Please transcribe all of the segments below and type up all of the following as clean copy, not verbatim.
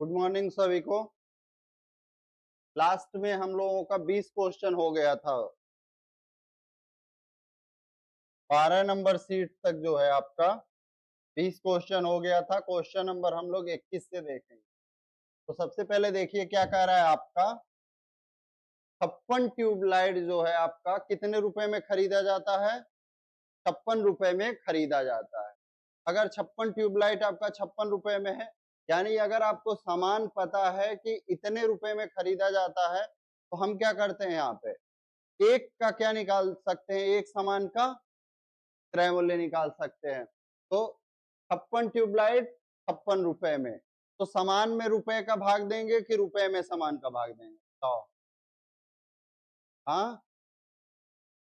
Good morning सभी को। Last में हम लोगों का 20 क्वेश्चन हो गया था। 12 नंबर सीट तक जो है आपका 20 क्वेश्चन हो गया था। क्वेश्चन नंबर हम लोग 21 से देखेंगे। तो सबसे पहले देखिए क्या कह रहा है आपका। 56 ट्यूबलाइट जो है आपका कितने रुपए में खरीदा जाता है? 56 रुपए में खरीदा जाता है। अगर 56 ट्यूबलाइट आपका 56 रुपए में है, यानी अगर आपको सामान पता है कि इतने रुपए में खरीदा जाता है, तो हम क्या करते हैं यहाँ पे एक का क्या निकाल सकते हैं, एक सामान का क्रय मूल्य निकाल सकते हैं। तो 56 ट्यूबलाइट 56 रुपए में, तो सामान में रुपए का भाग देंगे कि रुपए में सामान का भाग देंगे? बताओ। हाँ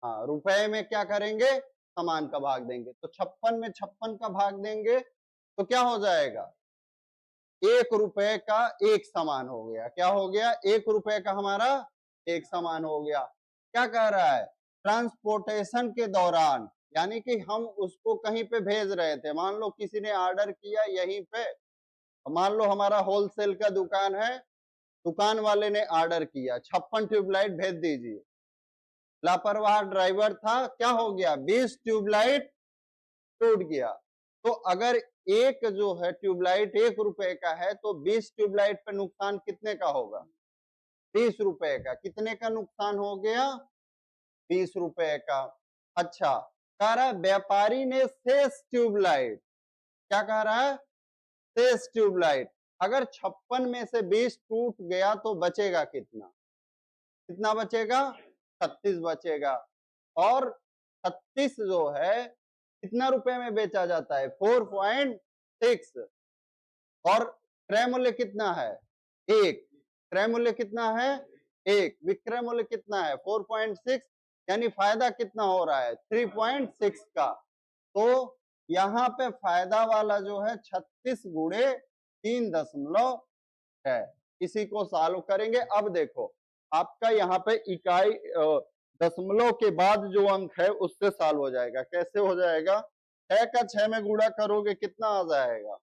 हाँ, रुपए में क्या करेंगे? सामान का भाग देंगे। तो 56 में 56 का भाग देंगे तो क्या हो जाएगा? 1 रुपए का एक सामान हो गया। क्या हो गया? 1 रुपए का हमारा एक सामान हो गया। क्या कह रहा है? ट्रांसपोर्टेशन के दौरान, यानी कि हम उसको कहीं पे भेज रहे थे। मान लो किसी ने ऑर्डर किया यहीं पे, मान लो हमारा होलसेल का दुकान है, दुकान वाले ने ऑर्डर किया 56 ट्यूबलाइट भेज दीजिए। लापरवाह ड्राइवर था, क्या हो गया? 20 ट्यूबलाइट टूट गया। तो अगर एक जो है ट्यूबलाइट 1 रुपए का है, तो 20 ट्यूबलाइट पे नुकसान कितने का होगा? 20 रुपए का। कितने का नुकसान हो गया? 20 रुपए का। अच्छा, कह रहा है व्यापारी ने शेष ट्यूबलाइट, क्या कह रहा है? शेष ट्यूबलाइट। अगर 56 में से 20 टूट गया तो बचेगा कितना? कितना बचेगा? 36 बचेगा। और 36 जो है कितना रुपए में बेचा जाता है? 4.6। और क्रय मूल्य कितना है? 1। क्रय मूल्य कितना है? 1। विक्रय मूल्य कितना है? 4.6। यानी फायदा कितना हो रहा है? 3.6 का। तो यहाँ पे फायदा वाला जो है 36 गुणे 3.6। इसी को सॉल्व करेंगे। अब देखो आपका यहाँ पे इकाई दशमलव के बाद जो अंक है उससे सॉल्व हो जाएगा। कैसे हो जाएगा? 6 का 6 में गुणा करोगे कितना आ जाएगा?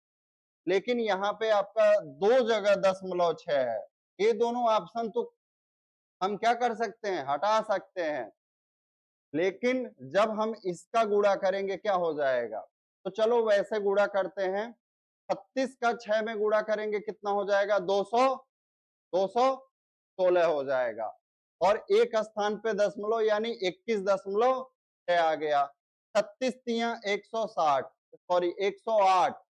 लेकिन यहाँ पे आपका दो जगह 0.6 है। ये दोनों ऑप्शन तो हम क्या कर सकते हैं? हटा सकते हैं। लेकिन जब हम इसका गुणा करेंगे क्या हो जाएगा? तो चलो वैसे गुणा करते हैं। 36 का 6 में गुणा करेंगे कितना हो जाएगा? 216 हो जाएगा। और एक स्थान पे दशमलव यानी 21.6 आ गया। 36 तिया 160, सॉरी 108।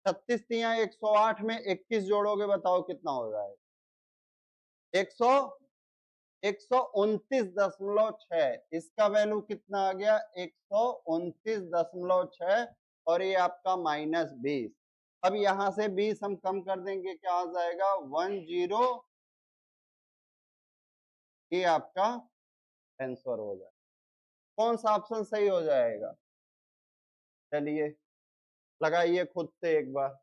36 तिया 108 में 21 जोड़ोगे, बताओ कितना हो जाएगा? 129.6। इसका वैल्यू कितना आ गया? 129.6। और ये आपका -20। अब यहां से 20 हम कम कर देंगे, क्या आ जाएगा? 10। ये आपका आंसर हो जाएगा। कौन सा ऑप्शन सही हो जाएगा? चलिए लगाइए खुद से एक बार।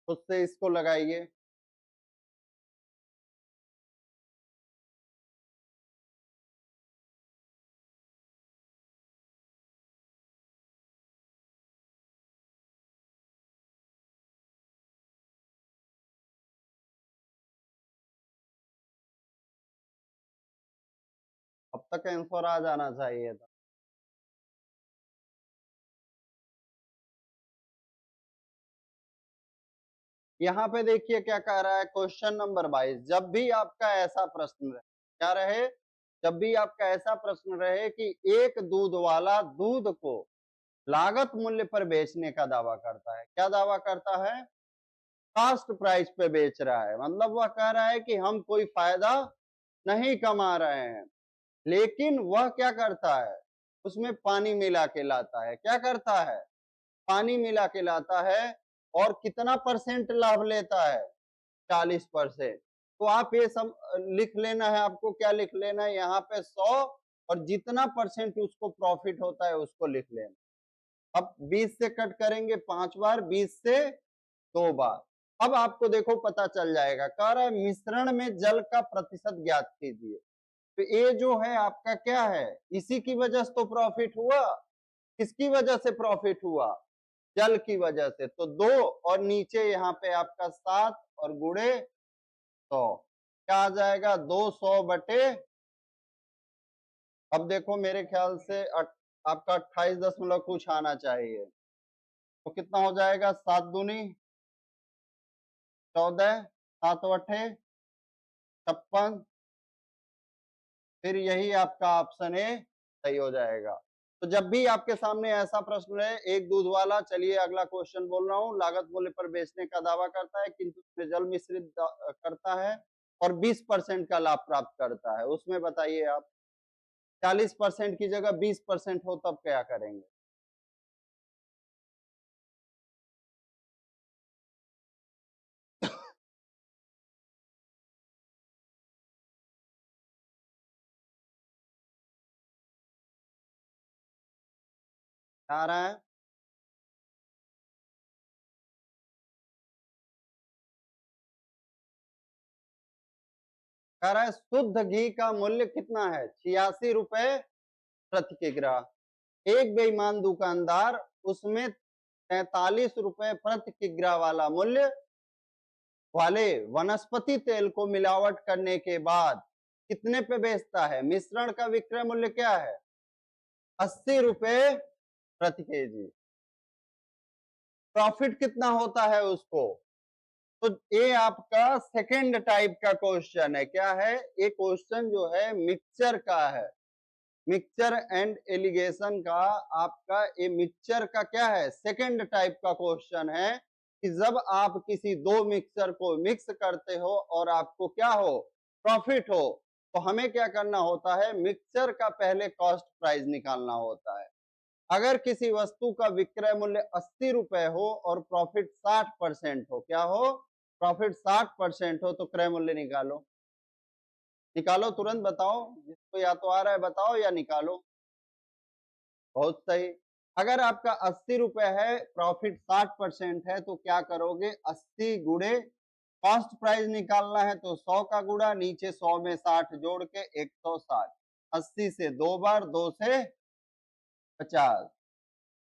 खुद से इसको लगाइए। अब तक आंसर आ जाना चाहिए था। यहाँ पे देखिए क्या कह रहा है क्वेश्चन नंबर 22। जब भी आपका ऐसा प्रश्न रहे, क्या रहे? जब भी आपका ऐसा प्रश्न रहे कि एक दूध वाला दूध को लागत मूल्य पर बेचने का दावा करता है। क्या दावा करता है? कास्ट प्राइस पे बेच रहा है। मतलब वह कह रहा है कि हम कोई फायदा नहीं कमा रहे हैं, लेकिन वह क्या करता है? उसमें पानी मिला के लाता है। क्या करता है? पानी मिला के लाता है। और कितना परसेंट लाभ लेता है? 40%। तो आप ये सब लिख लेना है। आपको क्या लिख लेना है यहाँ पे? 100 और जितना परसेंट उसको प्रॉफिट होता है उसको लिख लेना। अब 20 से कट करेंगे 5 बार, 20 से 2 बार। अब आपको देखो पता चल जाएगा, कह रहा है मिश्रण में जल का प्रतिशत ज्ञात कीजिए। तो ये जो है आपका क्या है, इसी की वजह से तो प्रॉफिट हुआ। किसकी वजह से प्रॉफिट हुआ? जल की वजह से। तो 2 और नीचे यहाँ पे आपका 7 और गुणे 100, क्या आ जाएगा 200 बटे, अब देखो मेरे ख्याल से आपका 28 दशमलव कुछ आना चाहिए, तो कितना हो जाएगा 7 दूनी 14, 7 अठे 56, फिर यही आपका ऑप्शन ए सही हो जाएगा। तो जब भी आपके सामने ऐसा प्रश्न है, एक दूध वाला, चलिए अगला क्वेश्चन बोल रहा हूँ, लागत मूल्य पर बेचने का दावा करता है किंतु उसमें जल मिश्रित करता है और 20% का लाभ प्राप्त करता है, उसमें बताइए आप 40% की जगह 20% हो तब क्या करेंगे? क्या आ रहा है? कह रहा है शुद्ध घी का मूल्य कितना है? 86 रुपए प्रति किग्रा। एक बेईमान दुकानदार उसमें 43 रुपए प्रति किग्रा वाला मूल्य वाले वनस्पति तेल को मिलावट करने के बाद कितने पे बेचता है? मिश्रण का विक्रय मूल्य क्या है? 80 रुपए प्रति केजी। प्रॉफिट कितना होता है उसको? तो ये आपका सेकेंड टाइप का क्वेश्चन है। क्या है ये क्वेश्चन? जो है मिक्सचर का है, मिक्सचर एंड एलिगेशन का। आपका ये मिक्सचर का क्या है, सेकेंड टाइप का क्वेश्चन है कि जब आप किसी दो मिक्सचर को मिक्स करते हो और आपको क्या हो, प्रॉफिट हो, तो हमें क्या करना होता है, मिक्सचर का पहले कॉस्ट प्राइस निकालना होता है। अगर किसी वस्तु का विक्रय मूल्य 80 रुपए हो और प्रॉफिट 60% हो, क्या हो, प्रॉफिट 60% हो, तो क्रय मूल्य निकालो। निकालो, तुरंत बताओ, जिसको या तो आ रहा है बताओ या निकालो। बहुत सही। अगर आपका 80 रुपए है, प्रॉफिट 60% है, तो क्या करोगे, 80 गुणे कॉस्ट प्राइस निकालना है तो 100 का गुणा, नीचे 100 में 60 जोड़ के 160, 80 से 2 बार, 2 से 50,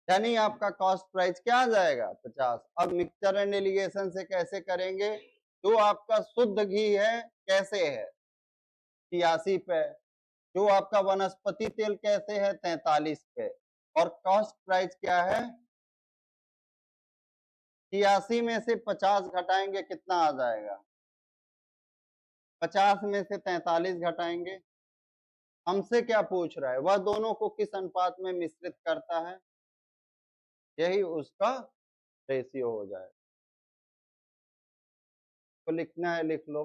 यानी आपका कॉस्ट प्राइस क्या आ जाएगा, 50। अब मिक्सचर एंड एलिगेशन से कैसे करेंगे? जो आपका शुद्ध घी है कैसे है, 86 पे। जो आपका वनस्पति तेल कैसे है, 43 पे। और कॉस्ट प्राइस क्या है, 86 में से 50 घटाएंगे, कितना आ जाएगा, 50 में से 43 घटाएंगे। हमसे क्या पूछ रहा है, वह दोनों को किस अनुपात में मिश्रित करता है, यही उसका रेशियो हो जाए। तो लिखना है लिख लो।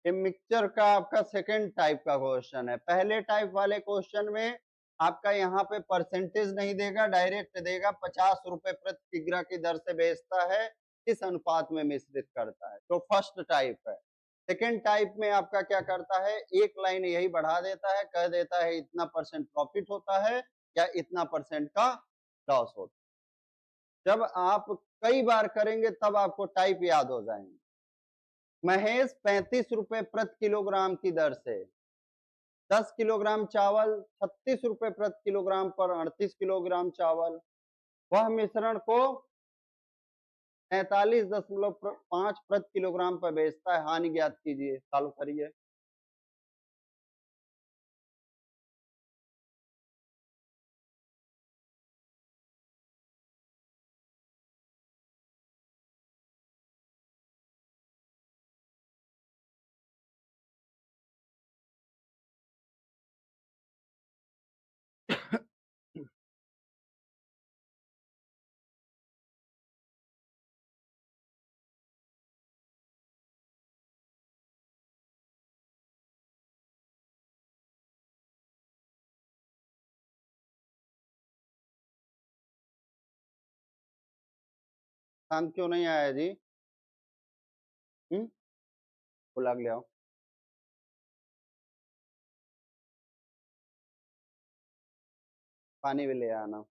ये मिक्सचर का आपका सेकेंड टाइप का क्वेश्चन है। पहले टाइप वाले क्वेश्चन में आपका यहाँ पे परसेंटेज नहीं देगा, डायरेक्ट देगा 50 रुपए प्रति किग्रा की दर से बेचता है, इस अनुपात में मिश्रित करता है, तो फर्स्ट टाइप है। सेकेंड टाइप में आपका क्या करता है, एक लाइन यही बढ़ा देता है, कह देता है इतना परसेंट प्रॉफिट होता है या इतना परसेंट का लॉस होता है। जब आप कई बार करेंगे तब आपको टाइप याद हो जाएंगे। महेश 35 रुपए प्रति किलोग्राम की दर से 10 किलोग्राम चावल, 36 रुपए प्रति किलोग्राम पर 38 किलोग्राम चावल, वह मिश्रण को 43.5 प्रति किलोग्राम पर बेचता है, हानि ज्ञात कीजिए। चालू करिए। शांत क्यों नहीं आया जी? बुला के ले आओ। पानी भी ले आना।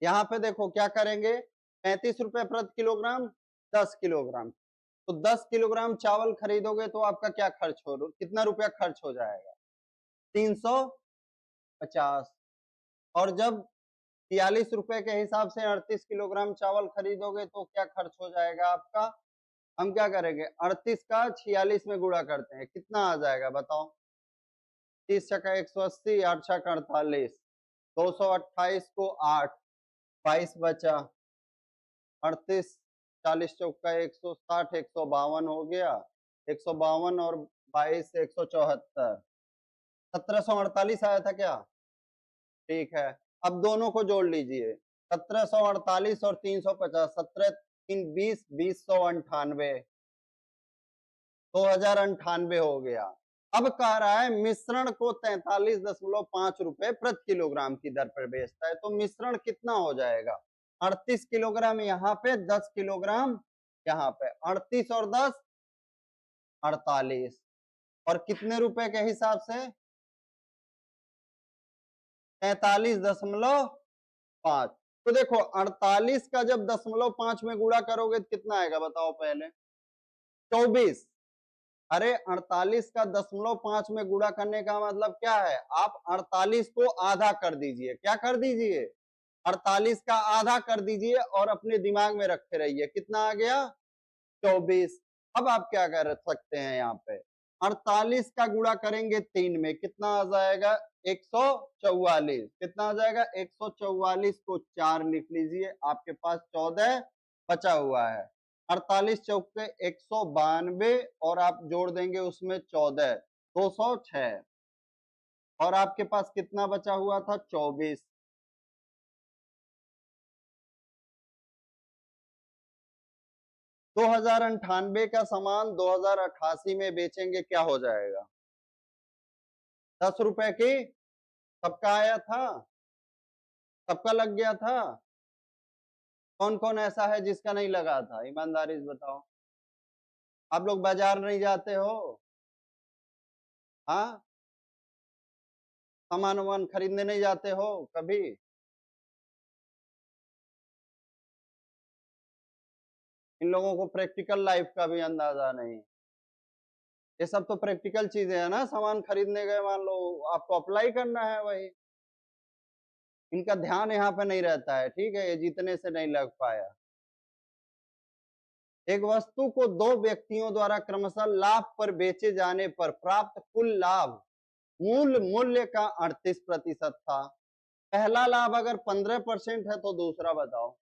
यहाँ पे देखो क्या करेंगे, 35 रुपए प्रति किलोग्राम, 10 किलोग्राम। तो 10 किलोग्राम चावल खरीदोगे तो आपका क्या खर्च हो, कितना रुपया खर्च हो जाएगा? 350। और जब 46 रुपए के हिसाब से 38 किलोग्राम चावल खरीदोगे तो क्या खर्च हो जाएगा आपका? हम क्या करेंगे, 38 का 46 में गुणा करते हैं, कितना आ जाएगा बताओ? 30 छक्का 180, 8 छक्का 48, 228 को 8, 22 बचा, 38, 40 चौका 160, 152 हो गया, 152 और 22 174, 1748 आया था क्या? ठीक है, अब दोनों को जोड़ लीजिए, 1748 और 350, 17 3 20, 2098, 2098 हो गया। अब कह रहा है मिश्रण को 43.5 रुपए प्रति किलोग्राम की दर पर बेचता है, तो मिश्रण कितना हो जाएगा? 38 किलोग्राम यहाँ पे, 10 किलोग्राम यहाँ पे, 38 और 10 48, और कितने रुपए के हिसाब से? 43.5। तो देखो 48 का जब 0.5 में गुणा करोगे तो कितना आएगा बताओ पहले? 24। अरे 48 का 0.5 में गुणा करने का मतलब क्या है? आप 48 को आधा कर दीजिए, क्या कर दीजिए? 48 का आधा कर दीजिए और अपने दिमाग में रखे रहिए, कितना आ गया? 24। अब आप क्या कर सकते हैं यहाँ पे, 48 का गुणा करेंगे 3 में, कितना आ जाएगा? 144। कितना आ जाएगा? 144 को 4 लिख लीजिए, आपके पास 14 बचा हुआ है। 48 चौके 192 और आप जोड़ देंगे उसमें 14, 206, और आपके पास कितना बचा हुआ था? 24। 2098 का सामान 2088 में बेचेंगे, क्या हो जाएगा? 10 रुपए की सबका आया था, सबका लग गया था। कौन कौन ऐसा है जिसका नहीं लगा था, ईमानदारी से बताओ। आप लोग बाजार नहीं जाते हो? हाँ, सामान वामान खरीदने नहीं जाते हो कभी? इन लोगों को प्रैक्टिकल लाइफ का भी अंदाजा नहीं। ये सब तो प्रैक्टिकल चीजें है ना, सामान खरीदने गए, मान लो आपको अप्लाई करना है वही, इनका ध्यान यहाँ पे नहीं रहता है, ठीक है, ये जीतने से नहीं लग पाया। एक वस्तु को दो व्यक्तियों द्वारा क्रमशः लाभ पर बेचे जाने पर प्राप्त कुल लाभ मूल मूल्य का 38% था। पहला लाभ अगर 15% है तो दूसरा बताओ।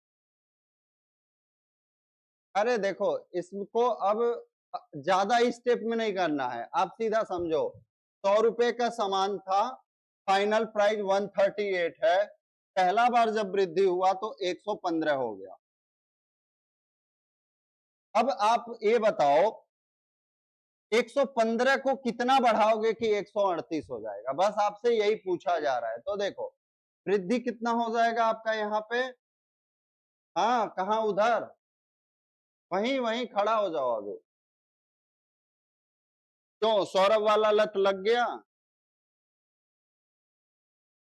अरे देखो, इसको अब ज्यादा स्टेप में नहीं करना है, आप सीधा समझो। 100 रुपए का सामान था, फाइनल प्राइस 138 है, पहला बार जब वृद्धि हुआ तो 115 हो गया। अब आप ये बताओ 115 को कितना बढ़ाओगे कि 138 हो जाएगा, बस आपसे यही पूछा जा रहा है। तो देखो वृद्धि कितना हो जाएगा आपका यहाँ पे? हाँ, कहाँ? उधर, वहीं वहीं खड़ा हो जाओ अभी। क्यों, सौरभ वाला लत लग गया?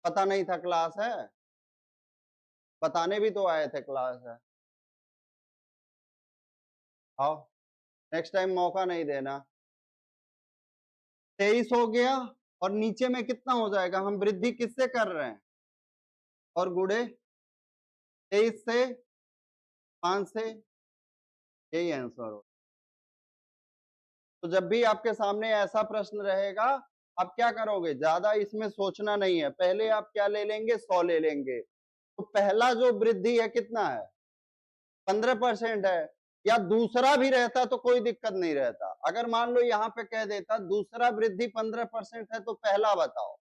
पता नहीं था क्लास है? बताने भी तो आए थे क्लास है। आओ, नेक्स्ट टाइम मौका नहीं देना। 23 हो गया, और नीचे में कितना हो जाएगा? हम वृद्धि किससे कर रहे हैं? और गुड़े 23 से, 5 से, यही आंसर हो। तो जब भी आपके सामने ऐसा प्रश्न रहेगा, आप क्या करोगे? ज्यादा इसमें सोचना नहीं है, पहले आप क्या ले लेंगे? 100 ले लेंगे। तो पहला जो वृद्धि है कितना है? 15% है। या दूसरा भी रहता तो कोई दिक्कत नहीं रहता, अगर मान लो यहाँ पे कह देता दूसरा वृद्धि 15% है तो पहला बताओ,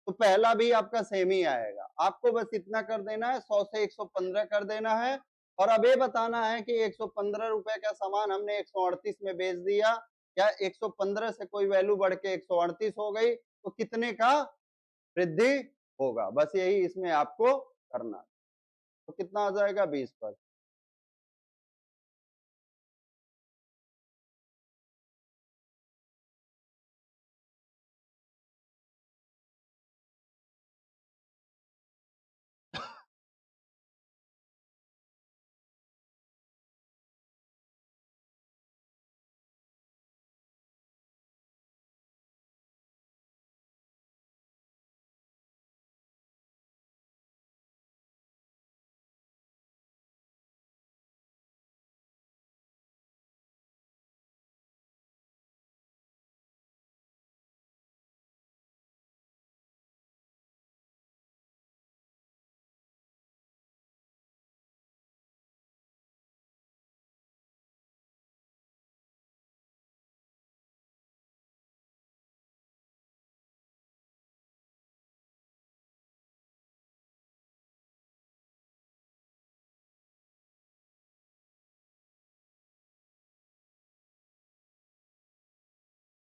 तो पहला भी आपका सेम ही आएगा। आपको बस इतना कर देना है, 100 से 115 कर देना है, और अब ये बताना है कि 115 रुपए का सामान हमने 138 में बेच दिया, या 115 से कोई वैल्यू बढ़ के 138 हो गई, तो कितने का वृद्धि होगा, बस यही इसमें आपको करना है। तो कितना आ जाएगा? 20 पर।